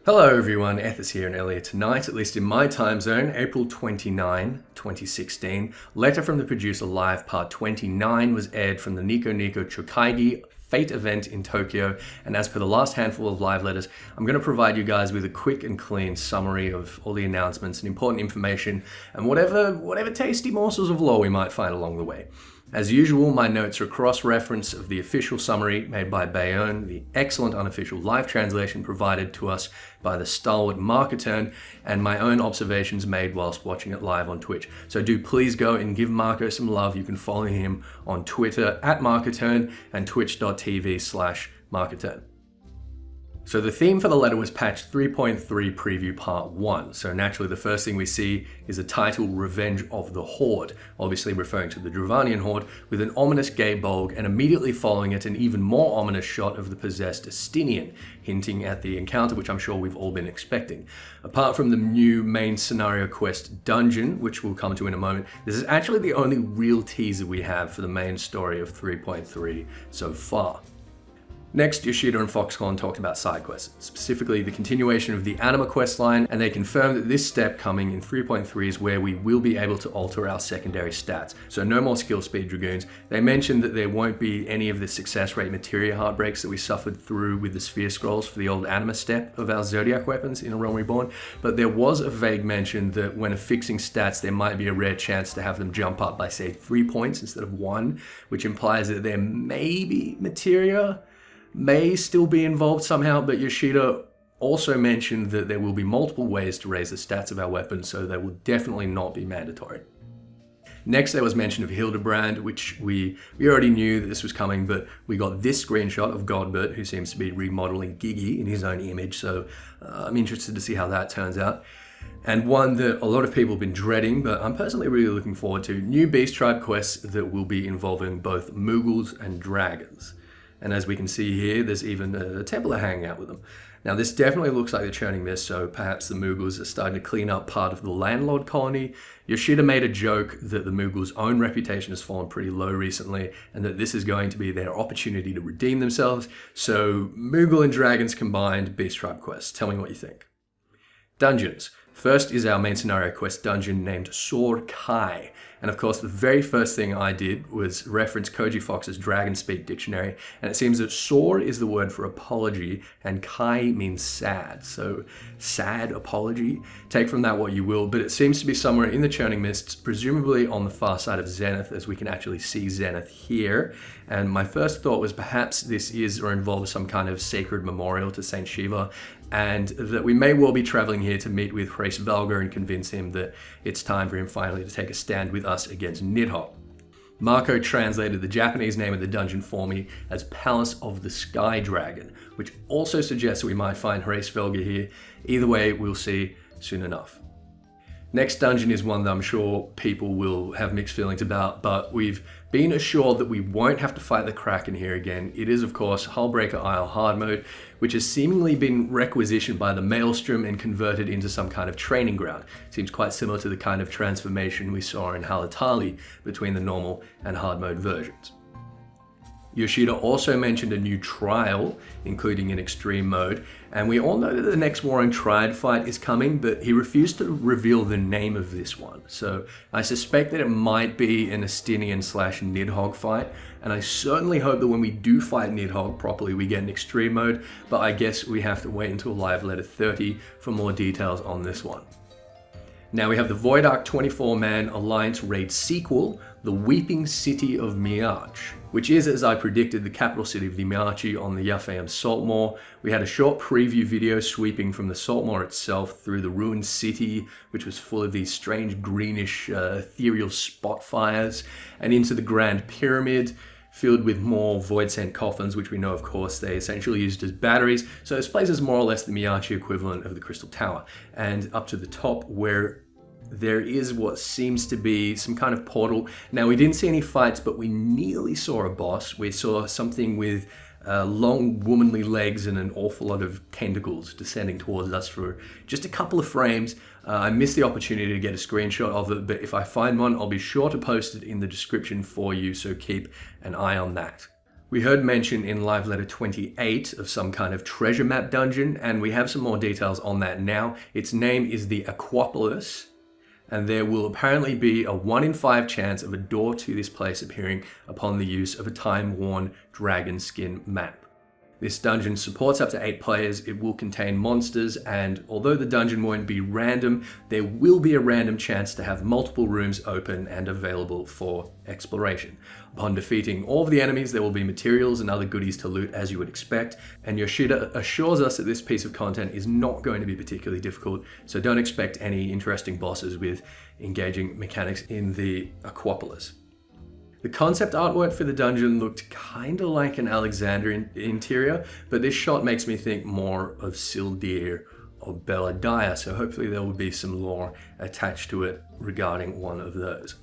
Hello everyone, Ethys here, and earlier tonight, at least in my time zone, April 29, 2016, Letter from the Producer Live Part 29 was aired from the Nico Nico Chokaigi Fate event in Tokyo, and as per the last handful of live letters, I'm going to provide you guys with a quick and clean summary of all the announcements and important information, and whatever tasty morsels of lore we might find along the way. As usual, my notes are a cross-reference of the official summary made by Bayonne, the excellent unofficial live translation provided to us by the stalwart Marco, and my own observations made whilst watching it live on Twitch. So do please go and give Marco some love. You can follow him on Twitter at Marco and twitch.tv/Marco. So the theme for the letter was patch 3.3 preview part 1. So naturally the first thing we see is a title, Revenge of the Horde, obviously referring to the Dravanian Horde, with an ominous gay bulg, and immediately following it an even more ominous shot of the possessed Estinian, hinting at the encounter which I'm sure we've all been expecting. Apart from the new main scenario quest dungeon, which we'll come to in a moment, this is actually the only real teaser we have for the main story of 3.3 so far. Next, Yoshida and Foxconn talked about side quests, specifically the continuation of the Anima quest line, and they confirmed that this step coming in 3.3 is where we will be able to alter our secondary stats. So no more skill speed dragoons. They mentioned that there won't be any of the success rate materia heartbreaks that we suffered through with the sphere scrolls for the old Anima step of our Zodiac weapons in A Realm Reborn, but there was a vague mention that when affixing stats there might be a rare chance to have them jump up by say 3 points instead of 1, which implies that there may be materia may still be involved somehow, but Yoshida also mentioned that there will be multiple ways to raise the stats of our weapons, so they will definitely not be mandatory. Next, there was mention of Hildebrand, which we already knew that this was coming, but we got this screenshot of Godbert, who seems to be remodeling Gigi in his own image, so I'm interested to see how that turns out. And one that a lot of people have been dreading, but I'm personally really looking forward to, new Beast Tribe quests that will be involving both Moogles and dragons. And as we can see here, there's even a Templar hanging out with them. Now this definitely looks like they're churning this, so perhaps the Moogles are starting to clean up part of the landlord colony. Yoshida made a joke that the Moogles' own reputation has fallen pretty low recently, and that this is going to be their opportunity to redeem themselves. So Moogle and dragons combined, Beast Tribe quests. Tell me what you think. Dungeons. First is our main scenario quest dungeon named Sor Kai. And of course, the very first thing I did was reference Koji Fox's Dragon Speak dictionary, and it seems that Sor is the word for apology, and Kai means sad. So, sad apology. Take from that what you will, but it seems to be somewhere in the Churning Mists, presumably on the far side of Zenith, as we can actually see Zenith here. And my first thought was perhaps this is or involves some kind of sacred memorial to Saint Shiva, and that we may well be traveling here to meet with Hrace Valgar and convince him that it's time for him finally to take a stand with us against Nidhogg. Marco translated the Japanese name of the dungeon for me as Palace of the Sky Dragon, which also suggests that we might find Hrace Valgar here. Either way, we'll see soon enough. Next dungeon is one that I'm sure people will have mixed feelings about, but we've been assured that we won't have to fight the Kraken here again. It is, of course, Hullbreaker Isle hard mode, which has seemingly been requisitioned by the Maelstrom and converted into some kind of training ground. Seems quite similar to the kind of transformation we saw in Halatali between the normal and hard mode versions. Yoshida also mentioned a new trial, including an extreme mode, and we all know that the next Warring Triad fight is coming, but he refused to reveal the name of this one. So I suspect that it might be an Estinian/Nidhogg fight, and I certainly hope that when we do fight Nidhogg properly, we get an extreme mode, but I guess we have to wait until Live Letter 30 for more details on this one. Now we have the Void Ark 24-man Alliance raid sequel, The Weeping City of Miach, which is, as I predicted, the capital city of the Miachi on the Yafayam Saltmoor. We had a short preview video sweeping from the Saltmoor itself through the ruined city, which was full of these strange greenish ethereal spot fires, and into the Grand Pyramid, filled with more void sent coffins, which we know, of course, they essentially used as batteries. So this place is more or less the Miachi equivalent of the Crystal Tower. And up to the top, where there is what seems to be some kind of portal. Now, we didn't see any fights, but we nearly saw a boss. We saw something with long womanly legs and an awful lot of tentacles descending towards us for just a couple of frames. I missed the opportunity to get a screenshot of it, but if I find one, I'll be sure to post it in the description for you, so keep an eye on that. We heard mention in live letter 28 of some kind of treasure map dungeon, and we have some more details on that now. Its name is the Aquapolis, and there will apparently be a 1 in 5 chance of a door to this place appearing upon the use of a time-worn dragon skin map. This dungeon supports up to 8 players, it will contain monsters, and although the dungeon won't be random, there will be a random chance to have multiple rooms open and available for exploration. Upon defeating all of the enemies, there will be materials and other goodies to loot as you would expect, and Yoshida assures us that this piece of content is not going to be particularly difficult, so don't expect any interesting bosses with engaging mechanics in the Aquapolis. The concept artwork for the dungeon looked kinda like an Alexandrian interior, but this shot makes me think more of Sildir or Belladaya, so hopefully there will be some lore attached to it regarding one of those.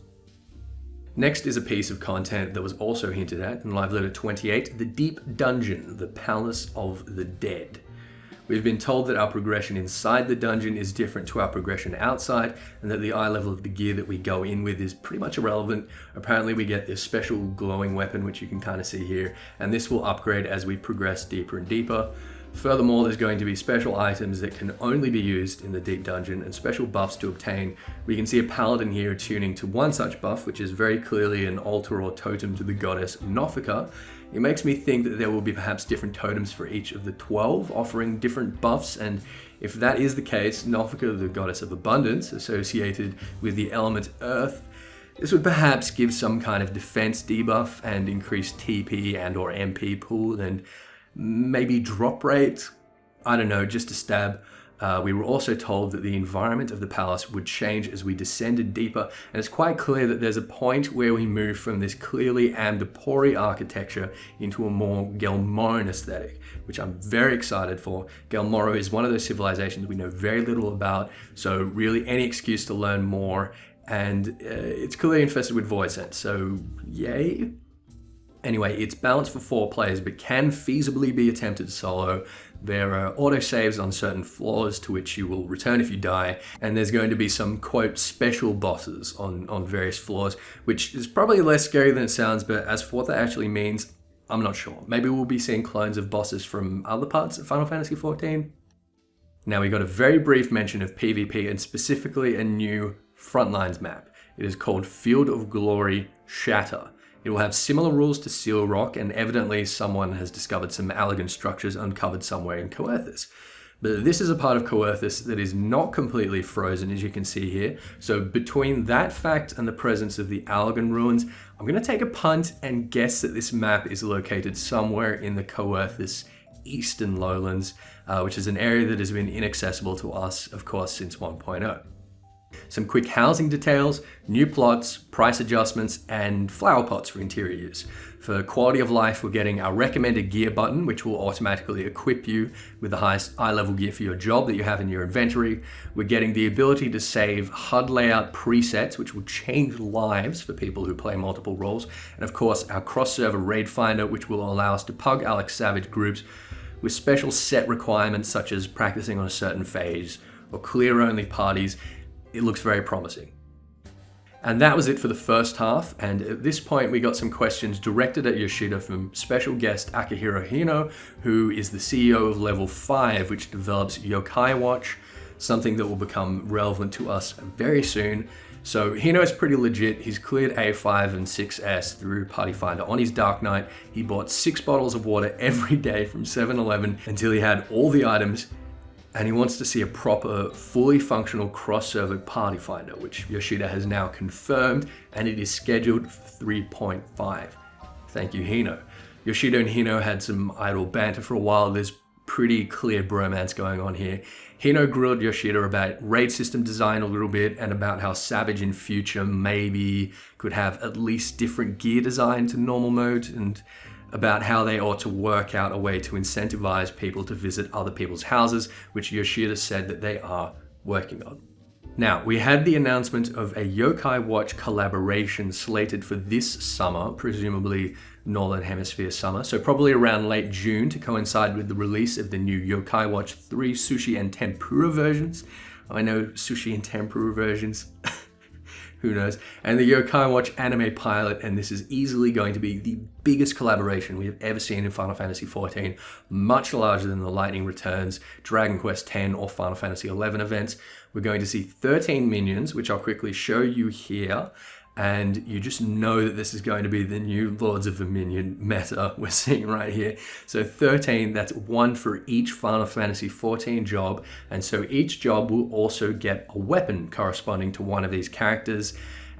Next is a piece of content that was also hinted at in live letter 28, the Deep Dungeon, the Palace of the Dead. We've been told that our progression inside the dungeon is different to our progression outside, and that the eye level of the gear that we go in with is pretty much irrelevant. Apparently we get this special glowing weapon, which you can kind of see here, and this will upgrade as we progress deeper and deeper. Furthermore, there's going to be special items that can only be used in the Deep Dungeon and special buffs to obtain. We can see a paladin here attuning to one such buff, which is very clearly an altar or totem to the goddess Nofika. It makes me think that there will be perhaps different totems for each of the 12 offering different buffs, and if that is the case, Nofika, the goddess of abundance associated with the element earth, this would perhaps give some kind of defense debuff and increase TP and or MP pool and maybe drop rate. I don't know, just a stab. We were also told that the environment of the palace would change as we descended deeper, and it's quite clear that there's a point where we move from this clearly Amdapori architecture into a more Gelmoran aesthetic, which I'm very excited for. Gelmoro is one of those civilizations we know very little about, so really any excuse to learn more, and it's clearly infested with void sense, so yay. Anyway, it's balanced for 4 players, but can feasibly be attempted solo. There are autosaves on certain floors to which you will return if you die, and there's going to be some, quote, special bosses on various floors, which is probably less scary than it sounds, but as for what that actually means, I'm not sure. Maybe we'll be seeing clones of bosses from other parts of Final Fantasy XIV. Now we got a very brief mention of PvP, and specifically a new Frontlines map. It is called Field of Glory Shatter. It will have similar rules to Seal Rock, and evidently someone has discovered some elegant structures uncovered somewhere in Coerthas. But this is a part of Coerthas that is not completely frozen, as you can see here. So between that fact and the presence of the Allergan ruins, I'm going to take a punt and guess that this map is located somewhere in the Coerthas Eastern Lowlands, which is an area that has been inaccessible to us, of course, since 1.0. Some quick housing details, new plots, price adjustments, and flower pots for interior use. For quality of life, we're getting our recommended gear button, which will automatically equip you with the highest eye level gear for your job that you have in your inventory. We're getting the ability to save HUD layout presets, which will change lives for people who play multiple roles. And of course, our cross-server raid finder, which will allow us to pug Alex Savage groups with special set requirements such as practicing on a certain phase or clear-only parties. It looks very promising. And that was it for the first half, and at this point we got some questions directed at Yoshida from special guest Akihiro Hino, who is the CEO of Level 5, which develops Yokai Watch, something that will become relevant to us very soon. So Hino is pretty legit. He's cleared A5 and 6S through Party Finder on his Dark Knight. He bought 6 bottles of water every day from 7-Eleven until he had all the items, and he wants to see a proper, fully functional cross-server Party Finder, which Yoshida has now confirmed, and it is scheduled for 3.5. Thank you, Hino. Yoshida and Hino had some idle banter for a while. There's pretty clear bromance going on here. Hino grilled Yoshida about raid system design a little bit, and about how Savage in future maybe could have at least different gear design to normal mode, and about how they ought to work out a way to incentivize people to visit other people's houses, which Yoshida said that they are working on. Now, we had the announcement of a Yokai Watch collaboration slated for this summer, presumably Northern Hemisphere summer, so probably around late June to coincide with the release of the new Yokai Watch 3 Sushi and Tempura versions. I know Sushi and Tempura versions. who knows, and the Yokai Watch anime pilot, and this is easily going to be the biggest collaboration we have ever seen in Final Fantasy XIV, much larger than the Lightning Returns, Dragon Quest X, or Final Fantasy XI events. We're going to see 13 minions, which I'll quickly show you here, and you just know that this is going to be the new Lords of the Minion meta we're seeing right here. So 13, that's one for each Final Fantasy XIV job, and so each job will also get a weapon corresponding to one of these characters.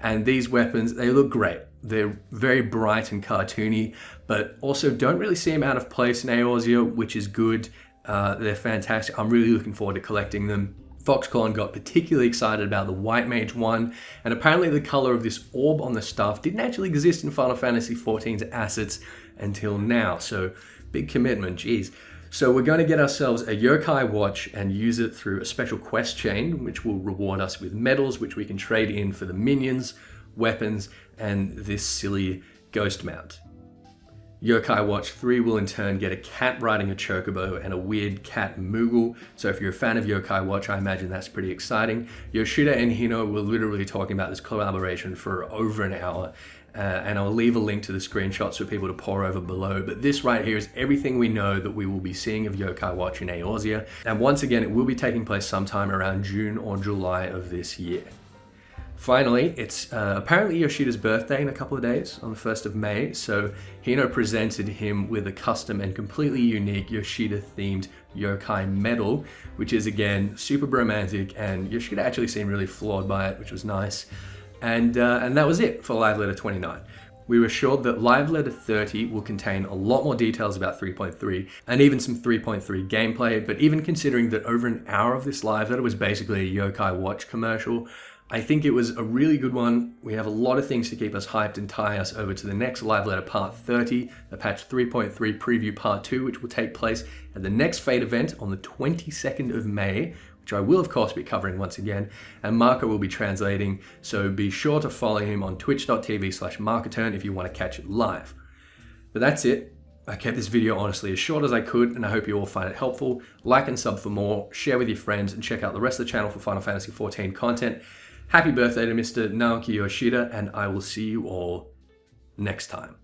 And these weapons, they look great. They're very bright and cartoony, but also don't really seem out of place in Eorzea, which is good. They're fantastic. I'm really looking forward to collecting them. Foxconn got particularly excited about the White Mage one, and apparently the color of this orb on the staff didn't actually exist in Final Fantasy XIV's assets until now, so big commitment, geez. So we're going to get ourselves a Yokai Watch and use it through a special quest chain, which will reward us with medals, which we can trade in for the minions, weapons, and this silly ghost mount. Yokai Watch 3 will in turn get a cat riding a chocobo and a weird cat Moogle. So if you're a fan of Yokai Watch, I imagine that's pretty exciting. Yoshida and Hino were literally talking about this collaboration for over an hour. And I'll leave a link to the screenshots for people to pore over below. But this right here is everything we know that we will be seeing of Yokai Watch in Eorzea. And once again, it will be taking place sometime around June or July of this year. Finally, it's apparently Yoshida's birthday in a couple of days, on the 1st of May, so Hino presented him with a custom and completely unique Yoshida-themed yokai medal, which is, again, super romantic, and Yoshida actually seemed really floored by it, which was nice. And that was it for Live Letter 29. We were assured that Live Letter 30 will contain a lot more details about 3.3 and even some 3.3 gameplay, but even considering that over an hour of this live letter was basically a Yokai Watch commercial, I think it was a really good one. We have a lot of things to keep us hyped and tie us over to the next Live Letter Part 30, the patch 3.3 preview Part 2, which will take place at the next Fate event on the 22nd of May, which I will of course be covering once again, and Marco will be translating, so be sure to follow him on twitch.tv/Marcoturn if you want to catch it live. But that's it. I kept this video honestly as short as I could, and I hope you all find it helpful. Like and sub for more, share with your friends, and check out the rest of the channel for Final Fantasy XIV content. Happy birthday to Mr. Naoki Yoshida, and I will see you all next time.